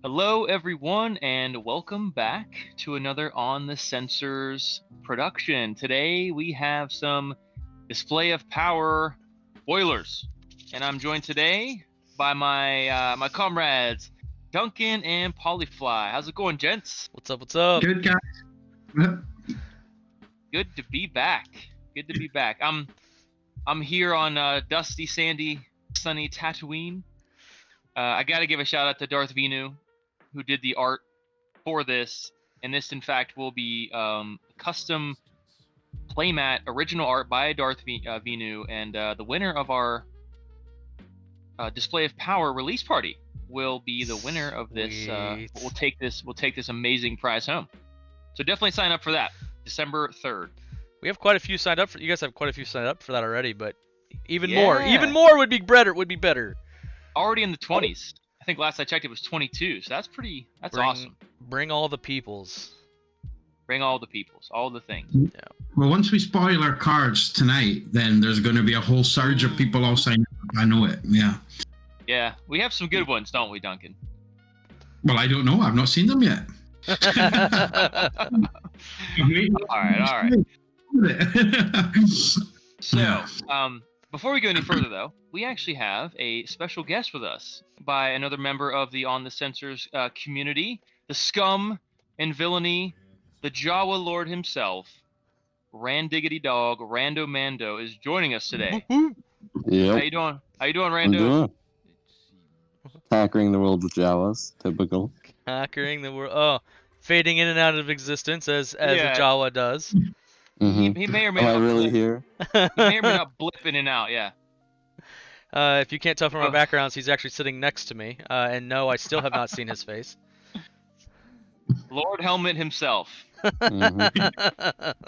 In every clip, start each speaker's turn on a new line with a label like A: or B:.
A: Hello, everyone, and welcome back to another On the Sensors production. Today we have some display of power spoilers, and I'm joined today by my comrades Duncan and Polyfly. How's it going, gents?
B: What's up? What's up?
C: Good guys.
A: Good to be back. Good to be back. I'm here on dusty, sandy, sunny Tatooine. I got to give a shout out to Darth Venu, who did the art for this, and this in fact will be custom playmat original art by Darth Venu, and the winner of our display of power release party will be the winner of this. We'll take this amazing prize home. So definitely sign up for that, December 3rd.
B: We have quite a few signed up for. You guys have quite a few signed up for that already, but even
A: Yeah.
B: more would be better.
A: Already in the 20s. I think last I checked it was 22. So that's awesome.
B: Bring all the peoples.
A: Bring all the peoples, all the things.
B: Yeah.
C: Well, once we spoil our cards tonight, then there's going to be a whole surge of people all signing up. I know it. Yeah.
A: Yeah, we have some good ones, don't we, Duncan?
C: Well, I don't know. I've not seen them yet.
A: All right. So, before we go any further, though, we actually have a special guest with us by another member of the On the Sensors community, the scum and villainy, the Jawa Lord himself, Randiggity Dog, Rando Mando, is joining us today.
D: Yeah.
A: How you doing? How you doing,
D: I'm
A: Rando?
D: doing. Conquering the world with Jawas, typical.
B: Conquering the world. Oh, fading in and out of existence as
A: Yeah.
B: a Jawa does.
D: Mm-hmm.
A: He may or may
D: Am I
A: not
D: really
A: blip.
D: here?
A: He may or may not blip in and out. Yeah.
B: If you can't tell from our backgrounds, he's actually sitting next to me. And no, I still have not seen his face.
A: Lord Helmet himself.
D: Mm-hmm.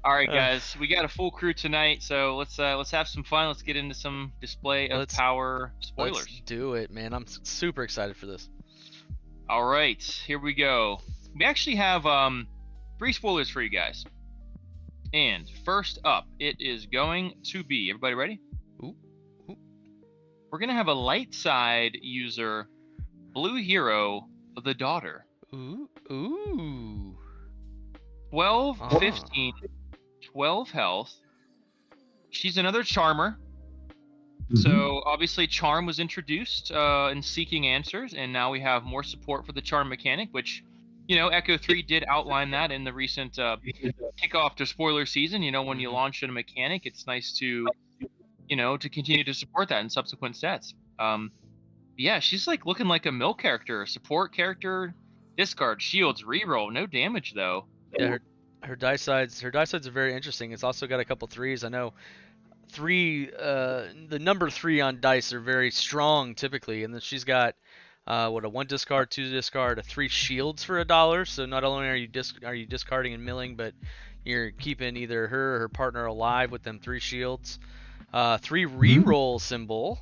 A: All right, guys, we got a full crew tonight, so let's have some fun. Let's get into some display of power spoilers.
B: Let's do it, man. I'm super excited for this.
A: All right, here we go. We actually have 3 spoilers for you guys. And first up, it is going to be, everybody ready?
B: Ooh.
A: We're gonna have a light side user, Blue Hero, the daughter.
B: Ooh.
A: 12,
B: Uh-huh.
A: 15, 12 health. She's another charmer.
C: Mm-hmm.
A: So obviously Charm was introduced in Seeking Answers, and now we have more support for the Charm mechanic, which, Echo 3 did outline that in the recent kickoff to spoiler season. When you launch a mechanic, it's nice to, to continue to support that in subsequent sets. Yeah, she's like looking like a mill character, support character, discard, shields, reroll, no damage though.
B: Yeah, her dice sides are very interesting. It's also got a couple 3s. I know 3, the number 3 on dice are very strong typically, and then she's got a 1 discard, 2 discard, 3 shields for $1. So not only are you discarding and milling, but you're keeping either her or her partner alive with them 3 shields. 3 reroll symbol,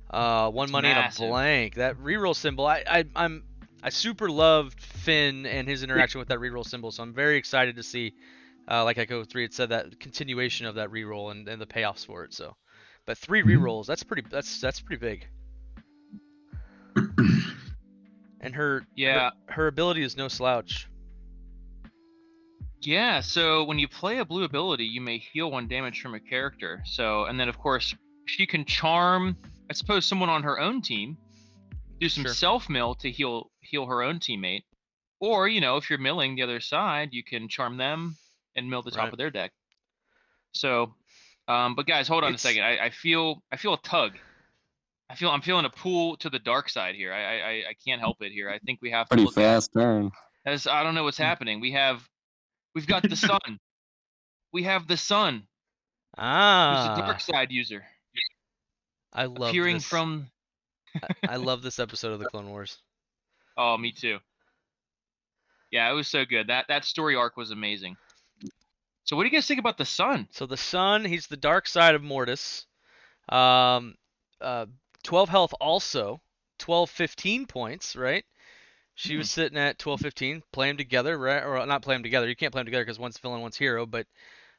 B: 1 money
A: massive.
B: and a blank. That reroll symbol, I super loved Finn and his interaction with that reroll symbol, so I'm very excited to see, like Echo 3 had said, that continuation of that reroll and the payoffs for it. So, but 3 rerolls, that's pretty big. And her ability is no slouch.
A: Yeah, so when you play a blue ability, you may heal 1 damage from a character. So, and then of course she can charm, I suppose, someone on her own team, do some self-mill to heal her own teammate. Or, if you're milling the other side, you can charm them and mill the top of their deck. So, but guys, hold on a second. I feel a tug. I'm feeling a pull to the dark side here. I can't help it here. I think we have to
D: Pretty
A: look
D: fast turn.
A: as I don't know what's happening. We've got the sun. We have the sun. Who's a dark side user.
B: I love
A: appearing
B: this.
A: from.
B: I love this episode of the Clone Wars.
A: Oh, me too. Yeah, it was so good. That story arc was amazing. So what do you guys think about the sun?
B: So the sun, he's the dark side of Mortis. 12 health also. 12, 15 points, right? She was sitting at 12, 15. Play them together, right? Or not play them together. You can't play them together because one's villain, one's hero. But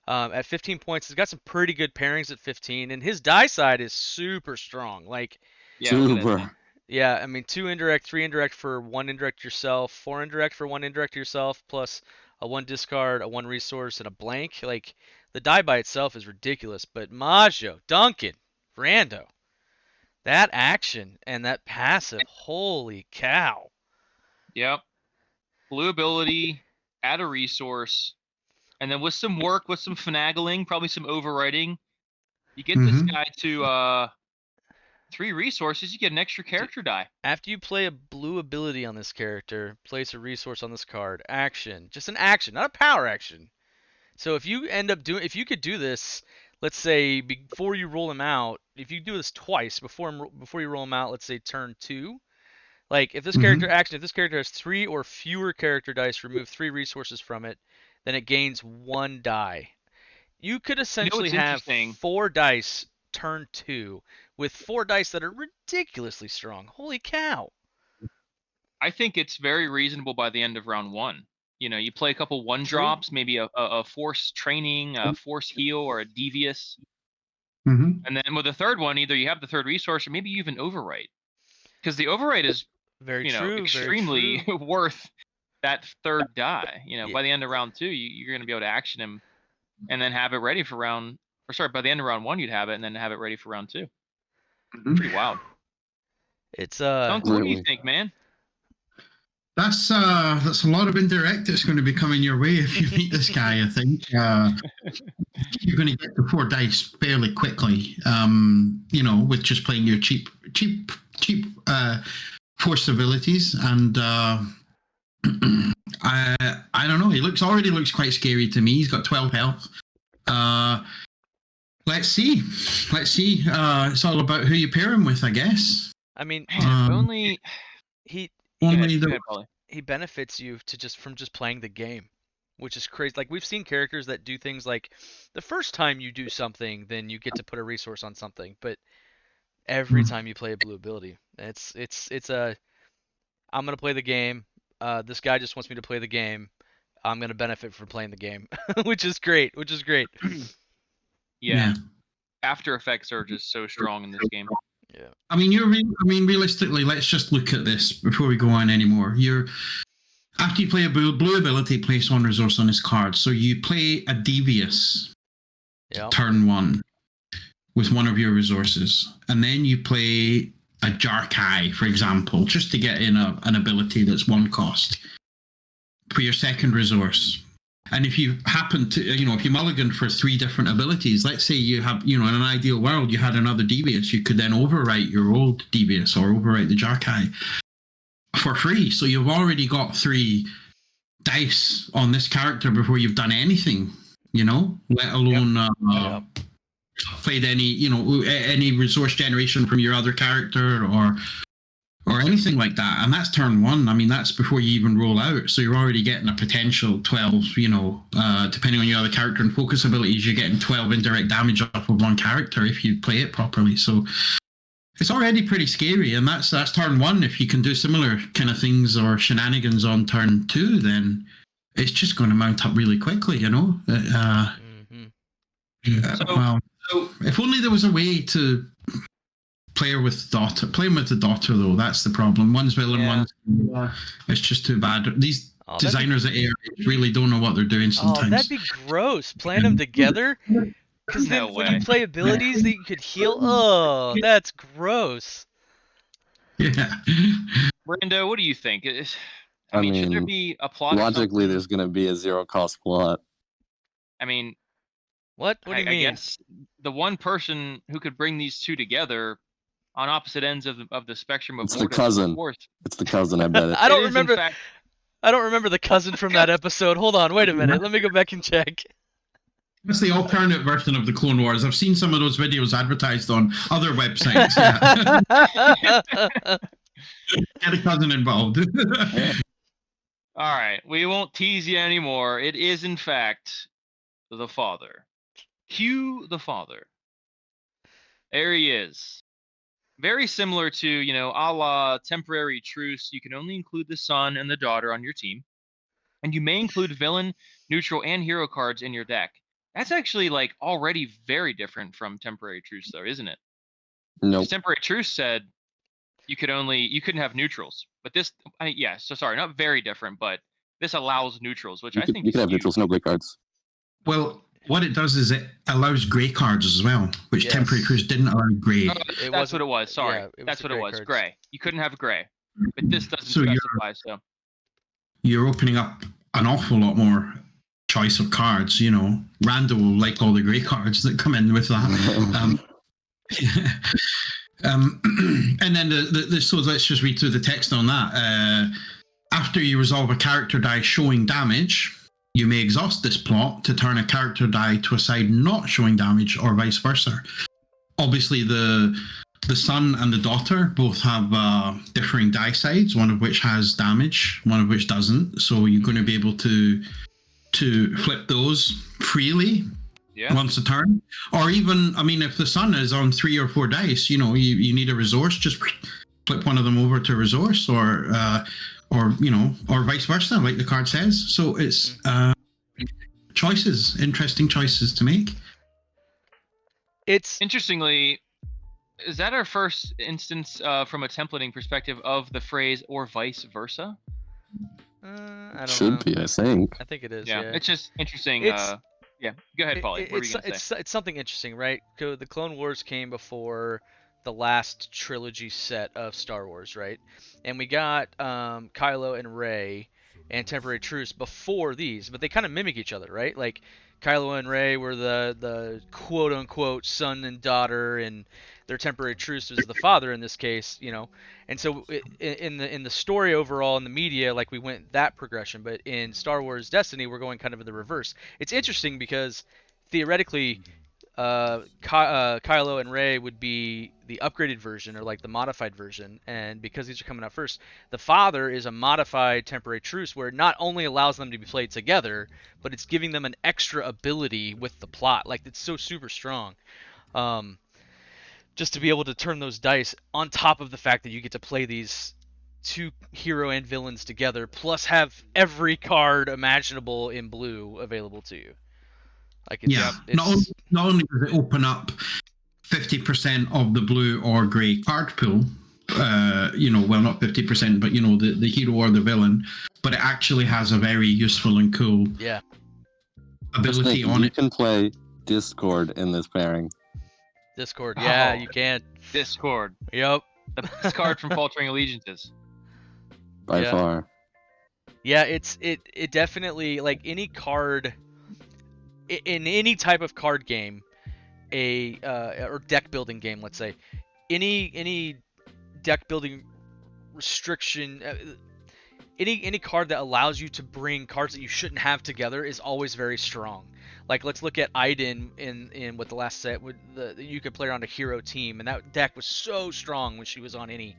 B: at 15 points, he's got some pretty good pairings at 15. And his die side is super strong. Like,
A: Yeah, look at that
D: Super.
A: thing.
B: Yeah, I mean 2 indirect, 3 indirect for 1 indirect yourself, 4 indirect for 1 indirect yourself, plus a 1 discard, a 1 resource, and a blank. Like the die by itself is ridiculous, but Majo, Duncan, Rando, that action and that passive, holy cow.
A: Yep. Blue ability, add a resource, and then with some work, with some finagling, probably some overwriting, you get this
C: Mhm.
A: guy to 3 resources. You get an extra character die.
B: After you play a blue ability on this character, place a resource on this card. Action, just an action, not a power action. So if you end up doing, if you could do this, let's say before you roll him out, if you do this twice before you roll him out, let's say turn 2. Like if this character
C: Mhm.
B: action, if this character has 3 or fewer character dice, remove 3 resources from it, then it gains 1 die. You could
A: You know
B: essentially
A: what's
B: have
A: interesting?
B: 4 dice turn 2 with 4 dice that are ridiculously strong. Holy cow!
A: I think it's very reasonable by the end of round 1. You know, you play a couple 1
B: True.
A: drops, maybe a force training, a force heal, or a devious.
C: Mhm.
A: And then with the third one, either you have the third resource or maybe you even overwrite. Because the overwrite is,
B: Very
A: you know,
B: true. Very
A: extremely
B: true.
A: worth that third die. You know,
B: Yeah.
A: by the end of round 2, you're going to be able to action him and then have it ready for by the end of round 1, you'd have it and then have it ready for round 2.
C: Mhm.
A: Pretty wild.
B: It's
A: Duncan, what do you
D: Absolutely.
A: think, man?
C: That's a lot of indirect that's going to be coming your way if you meet this guy. I think you're going to get the 4 dice fairly quickly. You know, with just playing your cheap force abilities, and I don't know. He already looks quite scary to me. He's got 12 health. Let's see. It's all about who you pair him with, I guess.
B: I mean,
A: Man, if only
B: he
A: Go ahead,
C: Only
A: go
C: the
A: ahead, Polly.
B: he benefits you to just from just playing the game, which is crazy. Like we've seen characters that do things like the first time you do something, then you get to put a resource on something, but every time you play a blue ability, it's a I'm gonna play the game. This guy just wants me to play the game. I'm gonna benefit from playing the game, which is great. Which is great.
A: Yeah. After Effects Surge is so strong in this game.
B: Yeah.
C: I mean, realistically, let's just look at this before we go on anymore. After you play a blue ability, place 1 resource on his card. So you play a devious
B: Yeah.
C: turn 1 with 1 of your resources, and then you play a Jarkai, for example, just to get in an ability that's 1 cost for your second resource. And if you happen to, if you mulligan for 3 different abilities, let's say you have, in an ideal world, you had another devious, you could then overwrite your old devious or overwrite the Jarkai for free. So you've already got 3 dice on this character before you've done anything, let alone played any resource generation from your other character or anything like that. And that's turn 1. I mean, that's before you even roll out. So you're already getting a potential 12, depending on your other character and focus abilities, you're getting 12 indirect damage off of 1 character if you play it properly. So it's already pretty scary. And that's turn 1. If you can do similar kind of things or shenanigans on turn 2, then it's just going to mount up really quickly, So if only there was a way to play with the daughter. Playing with the daughter, though, that's the problem. One's villain, one's... It's just too bad. These designers at ARH really don't know what they're doing sometimes.
B: Oh, that'd be gross. Playing them together? Because then when you play abilities that you could heal, oh, that's gross.
C: Yeah.
A: Brando, what do you think?
D: I mean,
A: should there be a plot?
D: Logically, there's going to be a 0-cost plot.
A: I mean,
B: what do you mean?
A: I guess the one person who could bring these 2 together on opposite ends of the spectrum of
D: It's the cousin. It's the cousin, I bet it.
B: I don't remember. I don't remember the cousin from that episode. Hold on, wait a minute. Let me go back and check.
C: That's the alternate version of the Clone Wars. I've seen some of those videos advertised on other websites. Get a cousin involved.
A: All right, we won't tease you anymore. It is, in fact, the father. Cue the father. There he is. Very similar to, a la temporary truce. You can only include the son and the daughter on your team. And you may include villain, neutral, and hero cards in your deck. That's actually, already very different from temporary truce, though, isn't it?
D: Nope.
A: Temporary truce said, you couldn't have neutrals. But this, so sorry, not very different, but this allows neutrals, which I think
D: you
A: is
D: can have
A: huge.
D: neutrals, no gray cards.
C: Well, what it does is it allows grey cards as well, which
B: Yes.
C: Temporary Truce didn't allow grey.
A: That's what it was. Sorry,
B: yeah, it was
A: that's
B: the
A: what it
B: gray
A: was.
B: cards.
A: Gray. You couldn't have gray, but this doesn't
C: So
A: specify. So
C: you're opening up an awful lot more choice of cards. You know, Randall will like all the grey cards that come in with that. And then so let's just read through the text on that. After you resolve a character die showing damage, you may exhaust this plot to turn a character die to a side not showing damage, or vice versa. Obviously, the son and the daughter both have differing die sides, one of which has damage, one of which doesn't. So you're going to be able to flip those freely once a turn. Or even, I mean, if the son is on 3 or 4 dice, you know, you need a resource, just flip one of them over to resource, or vice versa, like the card says. So it's interesting choices to make.
B: It's
A: interestingly, is that our first instance from a templating perspective of the phrase "or vice versa"?
B: I don't
D: Should
B: know.
D: be, I think.
B: I think it is.
A: Yeah,
B: Yeah.
A: it's just interesting.
B: It's-
A: Go ahead, Paulie. What were you gonna say?
B: It's something interesting, right? So the Clone Wars came before the last trilogy set of Star Wars, right? And we got Kylo and Rey and Temporary Truce before these, but they kind of mimic each other, right? Like Kylo and Rey were the quote unquote son and daughter, and their Temporary Truce was the father in this case, you know. And so in the story overall in the media, like we went that progression, but in Star Wars Destiny, we're going kind of in the reverse. It's interesting because theoretically, Kylo and Rey would be the upgraded version, or like the modified version, and because these are coming out first, the father is a modified Temporary Truce, where it not only allows them to be played together, but it's giving them an extra ability with the plot. Like, it's so super strong. Just to be able to turn those dice on top of the fact that you get to play these two hero and villains together, plus have every card imaginable in blue available to you. Like,
C: not only does it open up 50% of the blue or grey card pool, well, not 50%, but the hero or the villain, but it actually has a very useful and cool ability on it.
D: You can play Discord in this pairing.
B: Discord, yeah, you can.
A: Discord.
B: Yep.
A: The best card from Faltering Allegiances.
D: By far.
B: Yeah, it definitely, like, any card in any type of card game, or deck building game, let's say, any deck building restriction, any card that allows you to bring cards that you shouldn't have together is always very strong. Like, let's look at Iden in what the last set with you could play her on a hero team, and that deck was so strong when she was on any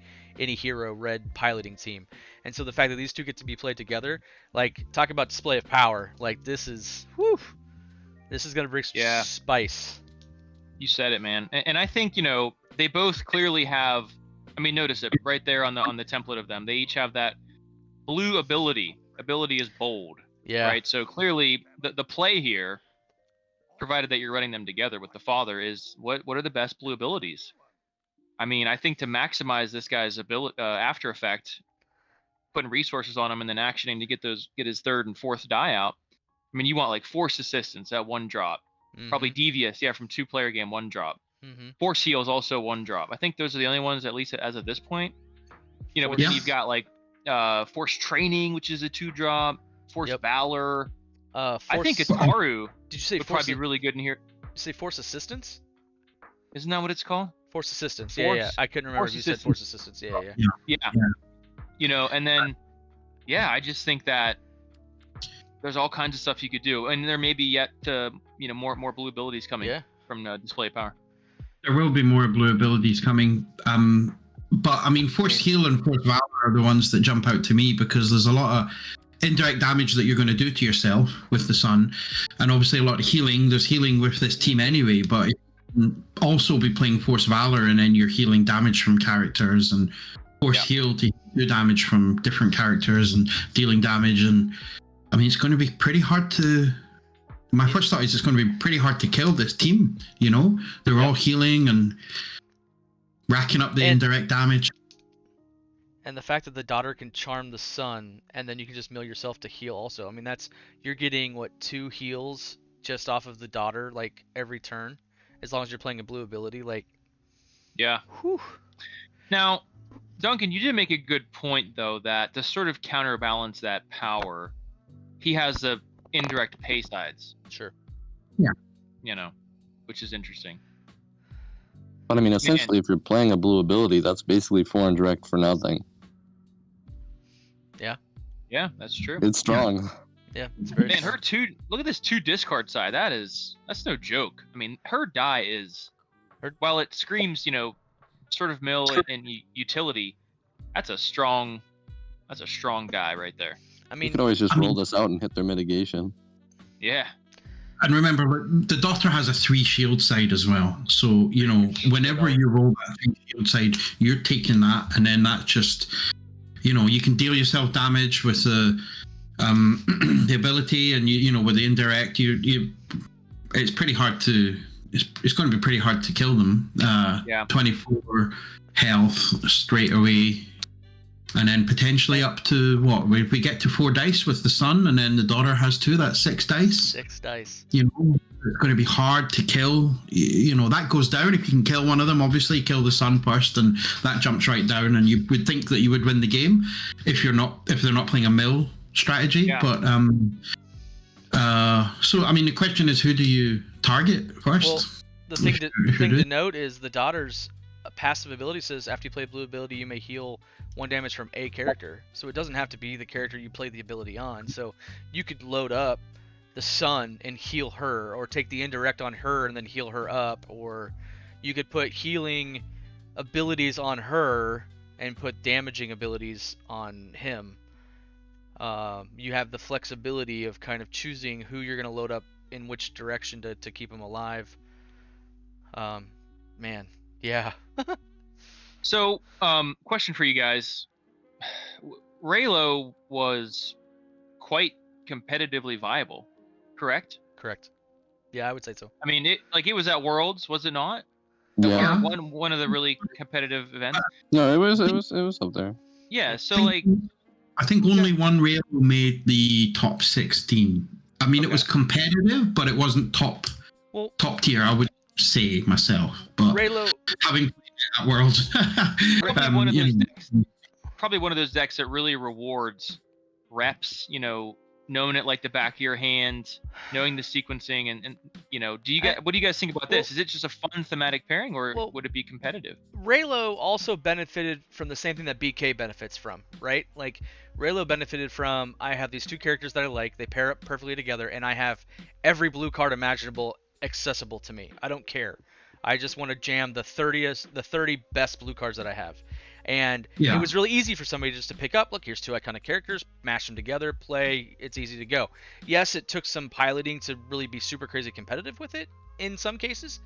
B: hero red piloting team. And so the fact that these two get to be played together, like, talk about display of power. Like, this is gonna bring some spice.
A: You said it, man. And I think, they both clearly have, I mean, notice it right there on the template of them. They each have that blue ability. Ability is bold.
B: Yeah.
A: Right. So clearly the play here, provided that you're running them together with the father, is what are the best blue abilities? I mean, I think to maximize this guy's ability, after effect, putting resources on him and then actioning to get his third and fourth die out. I mean, you want like Force Assistance at 1 drop.
B: Mm-hmm.
A: Probably Devious, from 2-player game, 1 drop.
B: Mm-hmm.
A: Force Heal is also 1 drop. I think those are the only ones, at least as of this point. But then you've got like Force Training, which is a 2 drop. Force Valor. I think Ataru.
B: Did you say
A: would probably be really good in here?
B: Did you say Force Assistance?
A: Isn't that what it's called?
B: Force Assistance. Yeah. I couldn't remember if you said Force Assistance.
A: Yeah. And then, I just think that there's all kinds of stuff you could do, and there may be yet more blue abilities coming from Display of Power.
C: There will be more blue abilities coming. But I mean, Force Heal and Force Valor are the ones that jump out to me, because there's a lot of indirect damage that you're going to do to yourself with the sun, and obviously a lot of healing. There's healing with this team anyway, but you can also be playing Force Valor, and then you're healing damage from characters, and Force Heal to do damage from different characters and dealing damage. And I mean, it's going to be pretty hard to. My first thought is it's going to be pretty hard to kill this team. They're all healing and racking up the indirect damage.
B: And the fact that the daughter can charm the son, and then you can just mill yourself to heal also. I mean, you're getting, what, 2 heals just off of the daughter, like, every turn, as long as you're playing a blue ability, like,
A: Yeah.
B: whew.
A: Now, Duncan, you did make a good point, though, that to sort of counterbalance that power, he has the indirect pay sides.
B: Sure.
C: Yeah.
A: You know, which is interesting.
D: But I mean, essentially, if you're playing a blue ability, that's basically 4 indirect for nothing.
A: Yeah, that's true.
D: It's strong.
B: Yeah, it's very
A: Man,
B: strong.
A: look at this 2 discard side. That's no joke. I mean, her die is, while it screams, sort of mill and utility, that's a strong die right there.
B: I
D: You
B: mean,
D: could always just roll this out and hit their mitigation.
A: Yeah.
C: And remember, the daughter has a 3 shield side as well. So, whenever you roll that 3 shield side, you're taking that, and then that just, you can deal yourself damage with the the ability, and with the indirect, it's pretty hard to. It's going to be pretty hard to kill them. 24 health straight away. And then potentially up to what? We get to 4 dice with the son, and then the daughter has 2. That's 6 dice.
B: 6 dice.
C: It's going to be hard to kill. That goes down. If you can kill one of them, obviously kill the son first, and that jumps right down. And you would think that you would win the game if they're not playing a mill strategy.
A: Yeah.
C: But so I mean, the question is, who do you target first?
B: Well, the thing to note is the daughter's passive ability says after you play a blue ability, you may heal 1 damage from a character. So it doesn't have to be the character you play the ability on. So you could load up the sun and heal her, or take the indirect on her and then heal her up, or you could put healing abilities on her and put damaging abilities on him. You have the flexibility of kind of choosing who you're going to load up in which direction to keep him alive. Man, yeah.
A: So, question for you guys. Raylo was quite competitively viable, correct?
B: Correct. Yeah, I would say so.
A: I mean, it was at Worlds, was it not?
D: Yeah.
A: Or one of the really competitive events.
D: No, it was up there.
A: Yeah. So
C: I think only one Raylo made the top 16. I mean,
A: Okay.
C: It was competitive, but it wasn't top tier, I would say myself. But
B: Raylo,
C: having played at Worlds,
A: probably one of those decks that really rewards reps. Knowing it like the back of your hand, knowing the sequencing, and what do you guys think about this? Is it just a fun thematic pairing, or would it be competitive?
B: Raylo also benefited from the same thing that BK benefits from, right? Like, Raylo benefited from, I have these 2 characters that I like, they pair up perfectly together, and I have every blue card imaginable accessible to me. I don't care. I just want to jam the 30 best blue cards that I have. And it was really easy for somebody just to pick up, look, here's 2 iconic characters, mash them together, play, it's easy to go. Yes, it took some piloting to really be super crazy competitive with it in some cases.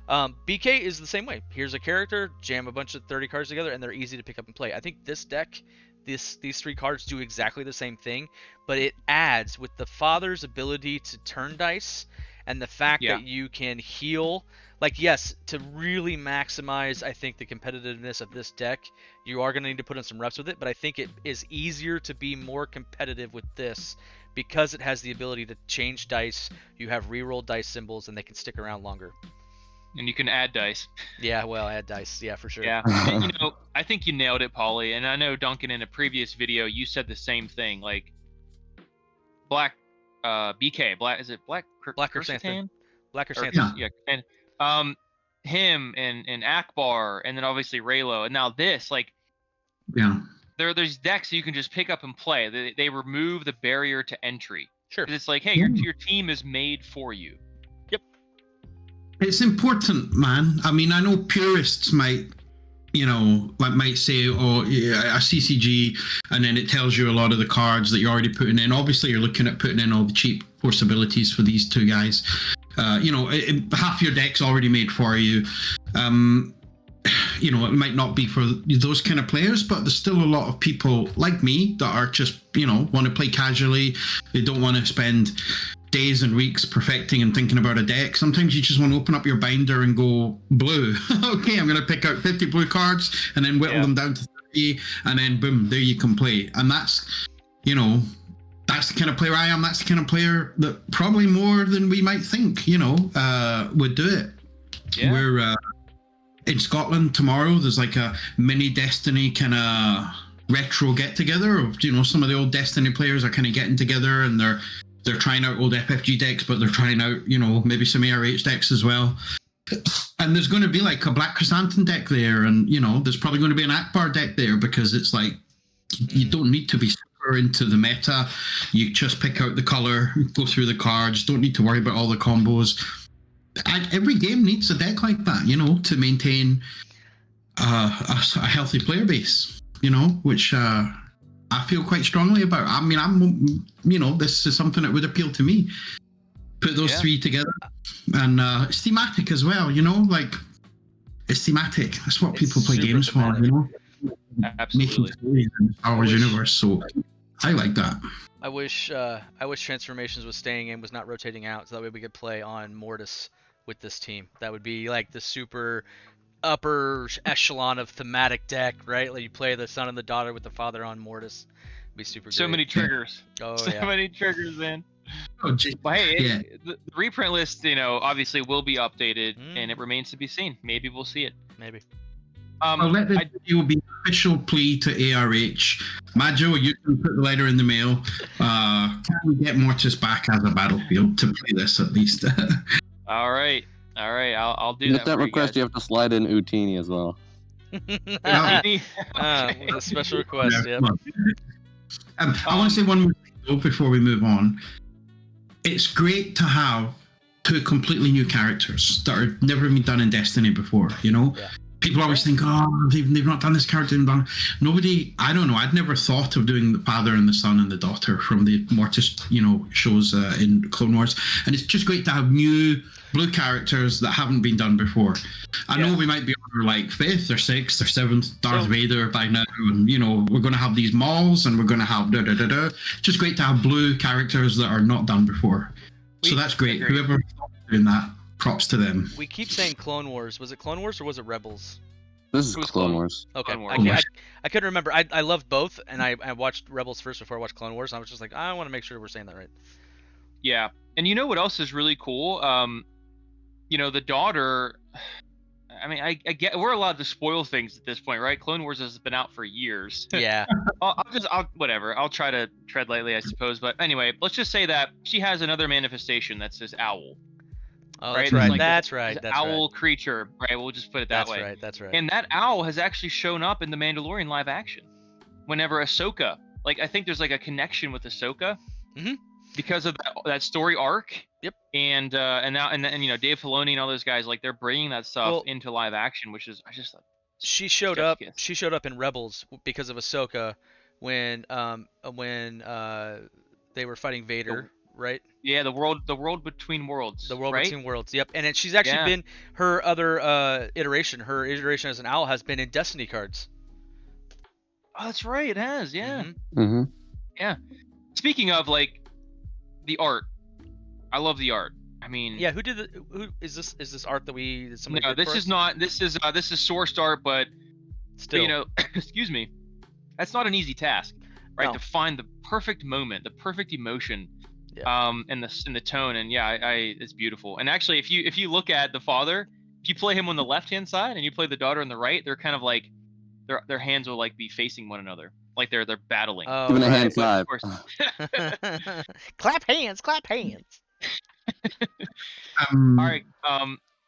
B: BK is the same way. Here's a character, jam a bunch of 30 cards together, and they're easy to pick up and play. I think this deck, these 3 cards do exactly the same thing, but it adds with the father's ability to turn dice and the fact that you can heal. Like, yes, to really maximize, I think, the competitiveness of this deck, you are going to need to put in some reps with it, but I think it is easier to be more competitive with this because it has the ability to change dice. You have reroll dice symbols, and they can stick around longer.
A: And you can add dice.
B: Yeah, well, add dice. Yeah, for sure.
A: Yeah. And, I think you nailed it, Paulie. And I know, Duncan, in a previous video, you said the same thing. Like, BK, is it Black
B: Chrysanthemum. Black
A: Chrysanthemum.
B: Chrysanthemum.
A: Yeah. Him and Akbar, and then obviously Raylo, and now this, like, there's decks that you can just pick up and play. They remove the barrier to entry.
B: Sure.
A: 'Cause it's like, hey, your team is made for you.
B: Yep.
C: It's important, man. I mean, I know purists might say, oh, yeah, a CCG, and then it tells you a lot of the cards that you're already putting in. Obviously, you're looking at putting in all the cheap force abilities for these 2 guys. Half your deck's already made for you. It might not be for those kind of players, but there's still a lot of people like me that are just, want to play casually. They don't want to spend days and weeks perfecting and thinking about a deck. Sometimes you just want to open up your binder and go blue. Okay, I'm going to pick out 50 blue cards and then whittle them down to 3, and then boom, there you can play. And that's, that's the kind of player I am. That's the kind of player that probably more than we might think, would do it.
A: Yeah.
C: We're in Scotland tomorrow. There's like a mini Destiny kind of retro get together of some of the old Destiny players are kind of getting together, and they're trying out old FFG decks, but they're trying out maybe some ARH decks as well. And there's going to be like a Black Chrysanthemum deck there, and there's probably going to be an Akbar deck there, because it's like you don't need to be super into the meta. You just pick out the color, go through the cards, don't need to worry about all the combos. Every game needs a deck like that, to maintain a healthy player base, which I feel quite strongly about. I mean, this is something that would appeal to me. Put those 3 together, and it's thematic as well, like it's thematic. That's what people play games
B: thematic.
C: for,
A: Absolutely.
C: Making stories in the Star Wars universe. So I like that.
B: I wish Transformations was staying in, was not rotating out, so that way we could play on Mortis with this team. That would be like the super upper echelon of thematic deck, right? Like you play the son and the daughter with the father on Mortis. It'd be super
A: So
B: great.
A: many triggers.
B: Oh,
A: so
B: yeah.
A: many triggers, man.
C: Oh, gee.
A: Well, hey,
C: Yeah.
A: the reprint list, obviously will be updated, and it remains to be seen. Maybe we'll see it.
B: Maybe.
C: I'll let this video be an official plea to ARH. Majo, you can put the letter in the mail. Can we get Mortis back as a battlefield to play this at least?
A: All right. I'll do
D: With
A: that.
D: that
A: for
D: request, you have to slide in Utini as well.
A: you guys.
B: With a special request,
C: Yeah,
B: yep.
C: I want to say one more thing though before we move on. It's great to have 2 completely new characters that are never been done in Destiny before, Yeah. People always think, they've not done this character. Nobody, I don't know, I'd never thought of doing the father and the son and the daughter from the Mortis, shows in Clone Wars. And it's just great to have new blue characters that haven't been done before. I know we might be on like 5th or 6th or 7th Darth Vader by now, and we're going to have these malls, and we're going to have Just great to have blue characters that are not done before. So that's great.
A: Agreed.
C: Whoever doing that, props to them.
B: We keep saying Clone Wars. Was it Clone Wars or was it Rebels?
D: This is
A: Who's
D: Clone
A: Clone?
D: Wars.
B: Okay,
A: Clone Wars.
B: I couldn't remember. I loved both, and I watched Rebels first before I watched Clone Wars. And I was just like, I want to make sure we're saying that right.
A: Yeah, and what else is really cool? The daughter. I mean, I get we're allowed to spoil things at this point, right? Clone Wars has been out for years.
B: Yeah.
A: I'll try to tread lightly, I suppose. But anyway, let's just say that she has another manifestation that's this owl.
B: Oh,
A: Right?
B: that's right.
A: Like
B: That's right.
A: This
B: That's
A: owl
B: right.
A: creature, right? We'll just put it that
B: That's
A: way.
B: right. That's right.
A: And that owl has actually shown up in the Mandalorian live action. Whenever Ahsoka, I think there's like a connection with Ahsoka, because of that story arc.
B: Yep.
A: And now Dave Filoni and all those guys, like they're bringing that stuff into live action, which is I just thought.
B: She showed up. She showed up in Rebels because of Ahsoka when they were fighting Vader, right?
A: Yeah, the world between worlds.
B: The world
A: right?
B: between worlds. Yep. And she's actually been her other iteration. Her iteration as an owl has been in Destiny cards.
A: Oh, that's right. It has. Yeah.
D: Mm-hmm.
A: Yeah. Speaking of the art, I love the art. I mean.
B: Yeah. Who is this? Is this art that we? Did somebody
A: No, this is not. This is sourced art, but
B: still,
A: excuse me. That's not an easy task, right?
B: No.
A: To find the perfect moment, the perfect emotion. And the tone, and it's beautiful. And actually, if you look at the father, if you play him on the left hand side and you play the daughter on the right, they're kind of like their hands will be facing one another, like they're battling.
B: Oh,
D: Even a hand
A: But
D: five.
A: of course,
B: clap hands, clap hands.
A: All right.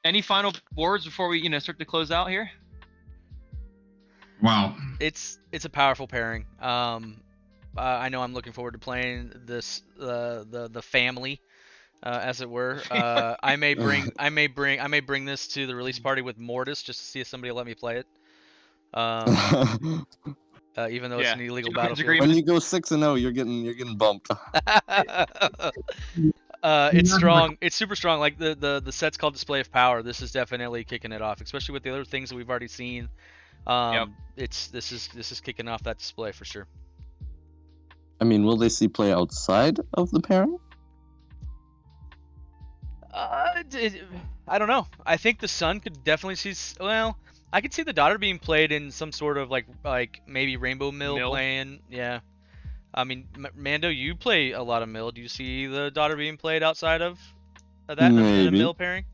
A: Any final words before we start to close out here?
C: Wow.
B: It's a powerful pairing. I know I'm looking forward to playing this the family, as it were. I may bring this to the release party with Mortis just to see if somebody will let me play it. Even though it's an illegal battlefield.
D: When you go 6-0, you're getting bumped.
B: It's strong. It's super strong. Like the set's called Display of Power. This is definitely kicking it off, especially with the other things that we've already seen. This is kicking off that display for sure.
D: I mean, will they see play outside of the pairing?
B: I don't know. I think the son could definitely see. Well, I could see the daughter being played in some sort of like maybe Rainbow Mill
A: Mill?
B: playing. Yeah. I mean, Mando, you play a lot of Mill. Do you see the daughter being played outside of that in a
D: Maybe.
B: Mill pairing?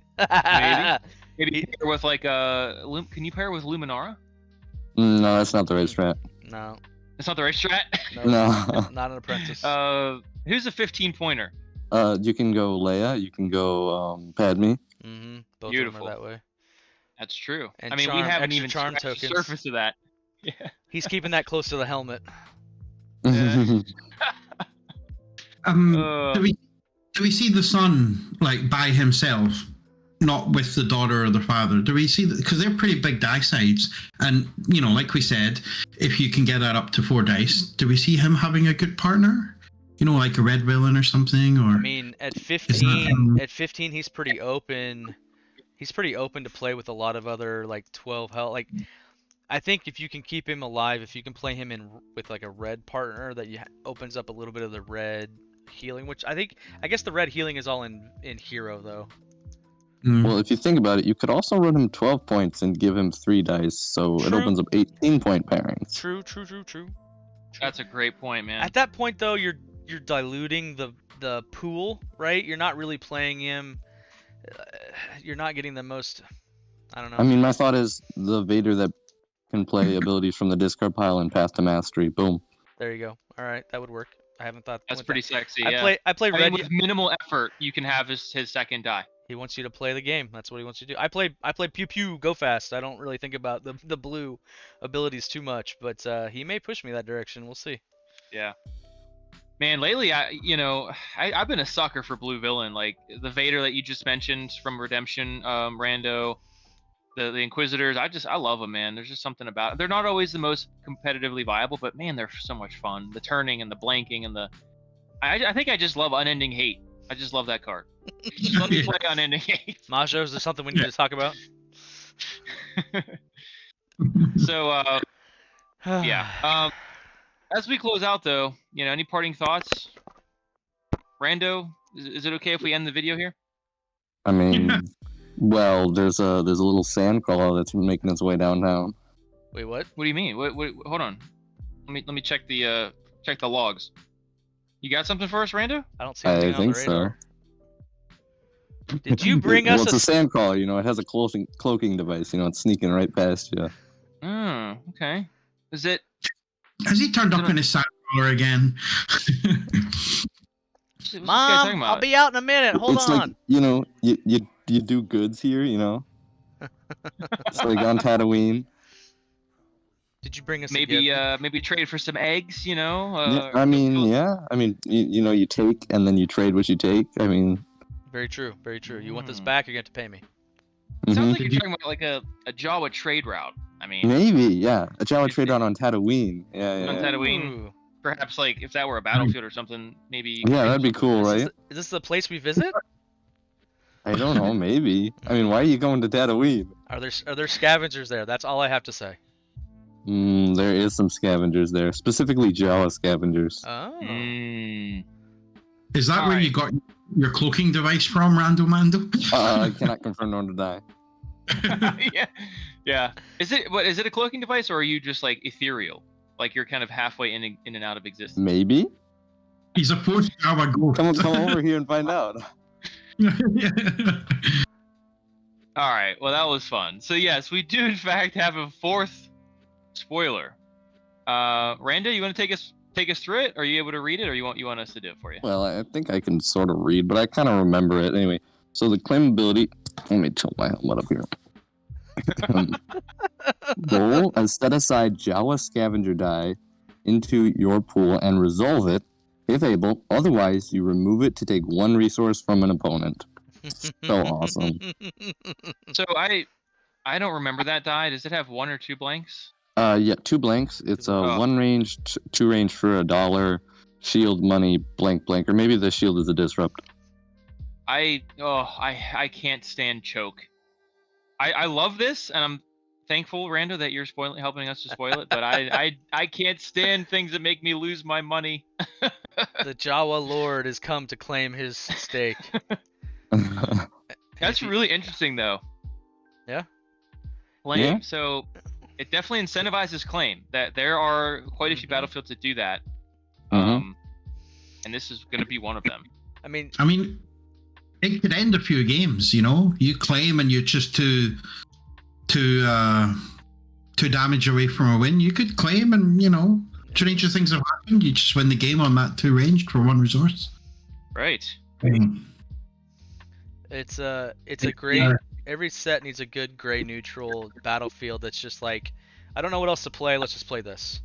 A: Maybe
B: He-
A: pair with like can you pair with Luminara?
D: No, that's not the right strat.
B: No,
A: That's not the right strat.
B: no,
D: No.
B: not an apprentice.
A: Who's a 15-pointer?
D: You can go Leia. You can go Padme.
B: Mm-hmm. Both
A: Beautiful.
B: of them are that way.
A: That's true.
B: And
A: I mean, we
B: charm-
A: haven't
B: extra
A: even
B: charm
A: scratched the
B: tokens.
A: surface of that. Yeah.
B: He's keeping that close to the helmet.
A: Yeah.
C: Do we see the son like by himself, not with the daughter or the father? Do we see that? Because they're pretty big dice sides, and like we said, if you can get that up to 4 dice, do we see him having a good partner? Like a red villain or something, or
B: I mean, at 15, he's pretty open. He's pretty open to play with a lot of other like 12 health. Like, I think if you can keep him alive, if you can play him in with like a red partner that opens up a little bit of the red healing, which I guess the red healing is all in hero though.
D: Well, if you think about it, you could also run him 12 points and give him 3 dice, so it
B: True.
D: opens up 18-point pairings.
B: True.
A: That's a great point, man.
B: At that point though, you're diluting the pool, right? You're not really playing him. You're not getting the most. I don't know.
D: I mean, my thought is the Vader that can play abilities from the discard pile and path to mastery. Boom.
B: There you go. All right, that would work. I haven't thought.
A: That's
B: went
A: pretty
B: that-
A: sexy.
B: I
A: Yeah.
B: play
A: I mean,
B: red.
A: with minimal effort, you can have his second die.
B: He wants you to play the game. That's what he wants you to do. I play pew pew go fast. I don't really think about the blue abilities too much, but he may push me that direction. We'll see.
A: Yeah. Man, lately, I've been a sucker for blue villain. Like the Vader that you just mentioned from Redemption, Rando, the Inquisitors. I love them, man. There's just something about it. They're not always the most competitively viable, but man, they're so much fun. The turning and the blanking and I think I just love Unending Hate. I just love that card. Just let me play Unending Hate.
B: Majo, is there something we need to talk about?
A: So, yeah. As we close out, though, any parting thoughts? Rando, is it okay if we end the video here?
D: I mean, well, there's a little sand crawler that's making its way downtown.
B: Wait, what?
A: What do you mean? What, hold on. Let me check the logs. You got something for us, Rando?
B: I don't see anything
D: I
B: on
D: think
B: the
D: so.
B: radar. Did you bring us
D: Well, it's a sand crawler. It has a cloaking device. It's sneaking right past you.
A: Oh, okay. Is it?
C: Has he turned up in his side roller again?
A: What's this guy talking
B: Mom,
A: about?
B: I'll be out in a minute. Hold
D: It's
B: on.
D: like, you do goods here. It's like on Tatooine.
B: Did you bring us a
A: Maybe
B: gift?
A: maybe trade for some eggs,
D: Yeah, I mean, you take and then you trade what you take. I mean,
B: Very true. Very true. You want this
A: Hmm.
B: back? You're going to have to pay me.
A: Sounds
D: mhm.
A: like you're talking about like a Jawa trade route. I mean,
D: Maybe, yeah. A Jawa trade route on Tatooine. Yeah,
A: On
D: yeah.
A: Tatooine.
B: Ooh.
A: perhaps like if that were a battlefield or something, maybe.
D: Yeah, that'd be cool,
B: Is
D: right?
B: this the place we visit?
D: I don't know, maybe. I mean, why are you going to Tatooine?
B: Are there scavengers there? That's all I have to say.
D: There is some scavengers there, specifically Jawa scavengers.
B: Oh.
A: Mm.
C: Is that where
A: Alright.
C: you got your cloaking device from, Rando Mando?
D: I cannot confirm nor deny.
A: Yeah, yeah. Is it a cloaking device, or are you just like ethereal? Like you're kind of halfway in and out of existence.
D: Maybe.
C: He's a post-Java ghost.
D: Come over here and find out.
A: All right. Well, that was fun. So yes, we do in fact have a fourth spoiler. Randa, you want to take us through it? Are you able to read it, or you want us to do it for you?
D: Well, I think I can sort of read, but I kind of remember it anyway. So the claimability. Let me tilt my helmet up here. Roll and set aside Jawa scavenger die into your pool and resolve it if able. Otherwise, you remove it to take one resource from an opponent. So awesome.
A: So I don't remember that die. Does it have 1 or 2 blanks?
D: Yeah, 2 blanks. It's
A: Oh.
D: 1 range, 2 range for $1. Shield, money, blank, or maybe the shield is a disrupt.
A: I can't stand choke. I love this, and I'm thankful, Rando, that you're helping us to spoil it. But I can't stand things that make me lose my money.
B: The Jawa Lord has come to claim his stake.
A: That's really interesting, though. claim.
D: Yeah.
A: So it definitely incentivizes claim. That there are quite a few
B: Mhm.
A: battlefields that do that.
D: Mhm.
A: And this is going to be one of them.
B: I mean,
C: it could end a few games. You claim and you're just too damage away from a win. You could claim and stranger things have happened. You just win the game on that 2 ranged for 1 resource.
A: Right.
B: it's a great. Every set needs a good gray neutral battlefield that's just like, I don't know what else to play. Let's just play this.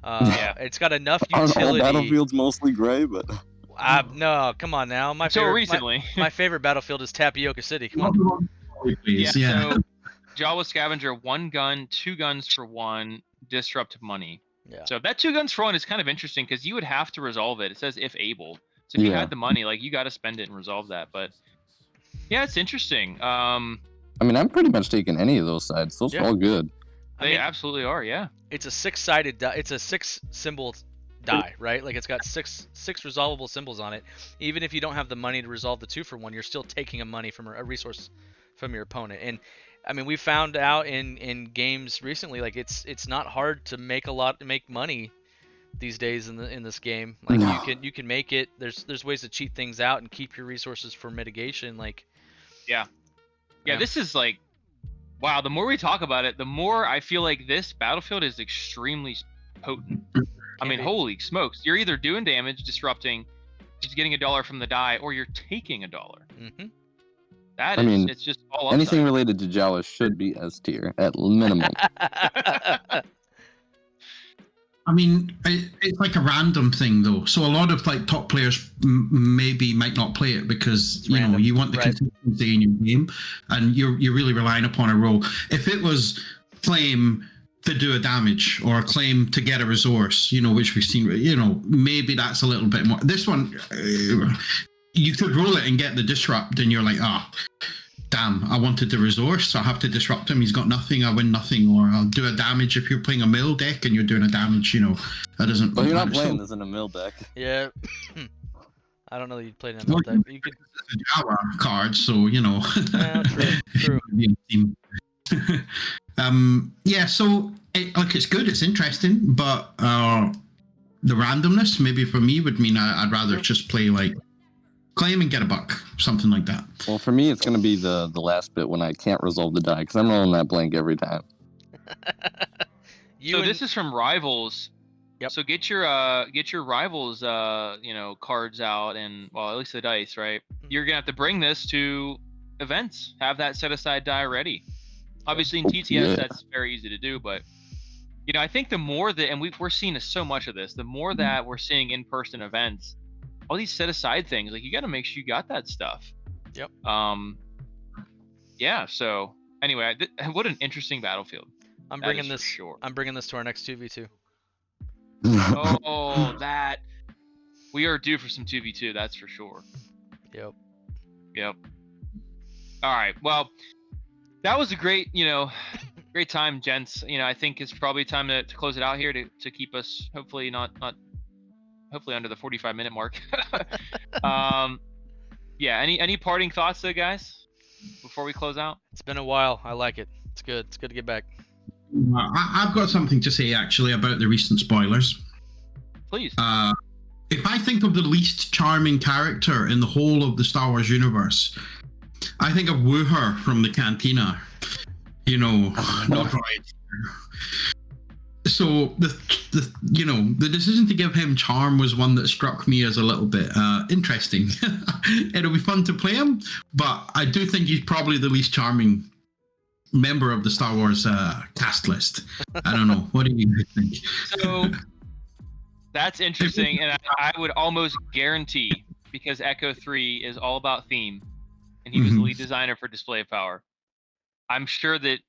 A: Yeah.
B: It's got enough
D: Aren't all
B: utility.
D: battlefields mostly gray? But
B: No, come on now. My
A: So
B: favorite,
A: recently.
B: my favorite battlefield is Tapioca City. Come on.
A: Yeah.
C: Yeah.
A: So Jawa Scavenger, 1 gun, 2 guns for 1, disrupt money.
B: Yeah.
A: So that 2 guns for 1 is kind of interesting because you would have to resolve it. It says if able. So if you
D: Yeah.
A: had the money, like you got to spend it and resolve that. But yeah, it's interesting.
D: I mean, I'm pretty much taking any of those sides. Those
B: Yeah.
D: are all good.
A: They
B: I mean,
A: absolutely are. Yeah.
B: it's a 6-sided die. It's a 6 symbol die, right? Like it's got six resolvable symbols on it. Even if you don't have the money to resolve the 2 for 1, you're still taking a money from a resource from your opponent. And I mean, we found out in games recently, like it's not hard to make money these days in this game. Like
D: No.
B: you can make it. There's ways to cheat things out and keep your resources for mitigation. Like
A: Yeah,
B: Yeah.
A: this is like, wow, the more we talk about it, the more I feel like this battlefield is extremely potent. I mean,
B: be.
A: holy smokes. You're either doing damage, disrupting, just getting $1 from the die, or you're taking $1.
B: hmm
A: That
D: I
A: is,
D: mean,
A: it's just all upside.
D: Anything related to Jawa should be S tier at minimum.
C: I mean, it's like a random thing though. So a lot of like top players might not play it because
B: It's random,
C: you want the
B: right.
C: consistency in your game, and you're really relying upon a roll. If it was claim to do a damage or claim to get a resource, which we've seen, maybe that's a little bit more. This one, you could roll it and get the disrupt, and you're like, damn, I wanted the resource, so I have to disrupt him. He's got nothing, I win nothing. Or I'll do a damage if you're playing a mill deck and you're doing a damage, that doesn't
D: But you're not
C: matter.
D: playing
C: So,
D: this in a mill deck.
B: Yeah. I don't know that you played in a
C: Well,
B: build deck. You could.
C: it's a Java card, so
B: Yeah, true.
C: Yeah, so it's good, it's interesting, but the randomness maybe for me would mean I'd rather just play like claim and get a buck, something like that.
D: Well, for me, it's going to be the last bit when I can't resolve the die, because I'm rolling that blank every time.
B: You
A: So
B: and-
A: this is from Rivals.
B: Yep.
A: So get your Rivals cards out, and well, at least the dice, right? You're gonna have to bring this to events. Have that set aside die ready. Obviously in TTS
D: Yeah.
A: that's very easy to do, but I think the more that, and we're seeing so much of this, the more that we're seeing in-person events, all these set aside things, like you got to make sure you got that stuff.
B: Yep.
A: Yeah. So anyway, what an interesting battlefield.
B: I'm
A: That
B: bringing
A: is for
B: this.
A: sure.
B: I'm bringing this to our next 2v2.
A: Oh, that we are due for some 2v2. That's for sure. Yep. All right. Well, that was a great, great time, gents. I think it's probably time to close it out here to keep us hopefully not hopefully under the 45-minute mark. Yeah. Any parting thoughts, though, guys, before we close out?
B: It's been a while. I like it. It's good. It's good to get back.
C: I've got something to say actually about the recent spoilers.
A: Please.
C: If I think of the least charming character in the whole of the Star Wars universe, I think of Wooher from the Cantina. Not right. So the decision to give him charm was one that struck me as a little bit interesting. It'll be fun to play him, but I do think he's probably the least charming member of the Star Wars cast list. I don't know. What do you think?
A: So that's interesting, and I would almost guarantee, because Echo 3 is all about theme, and he was the lead designer for Display of Power, I'm sure that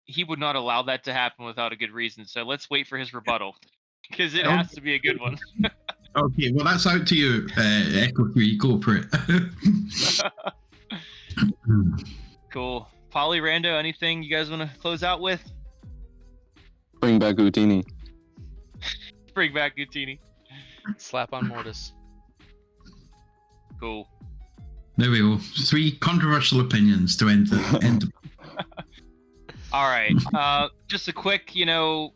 A: he would not allow that to happen without a good reason. So let's wait for his rebuttal, because it has to be a good one.
C: Okay, well that's out to you, Echo 3. Go for it.
A: Cool. Polly, Rando, anything you guys want to close out with?
D: Bring back Utini.
A: Bring back Gutini.
B: Slap on Mortis.
A: Cool.
C: There we go. 3 controversial opinions to end the.
A: All right. Just a quick, promo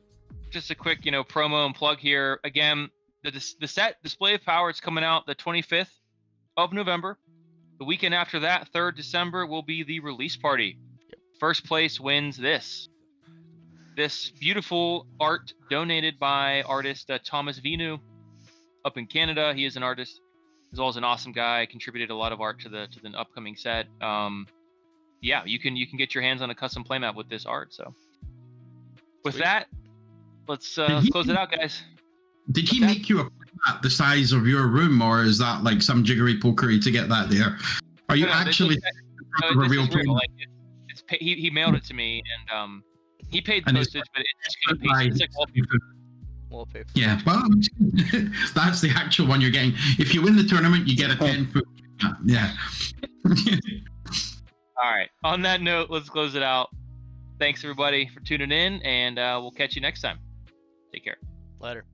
A: and plug here. Again, the set Display of Power is coming out the 25th of November. The weekend after that, 3rd December, will be the release party. First place wins this beautiful art donated by artist Thomas Vinu up in Canada. He is an artist as well as an awesome guy. Contributed a lot of art to the upcoming set. Yeah, you can get your hands on a custom playmat with this art. So with
B: Sweet.
A: that, let's close it out, guys.
C: Did he
A: What's
C: make you a playmat the size of your room, or is that like some jiggery pokery to get that there? Are you
A: No,
C: actually
A: this
C: a real
A: is real.
C: playmat?
A: Like he mailed it to me, and he paid the
C: And it's-
A: postage, but it's just gonna pay. It's like
B: Wallpaper.
C: Yeah, well, that's the actual one you're getting. If you win the tournament, you get a 10-foot. Yeah.
A: all right. On that note, let's close it out. Thanks everybody for tuning in, and we'll catch you next time. Take care.
B: Later.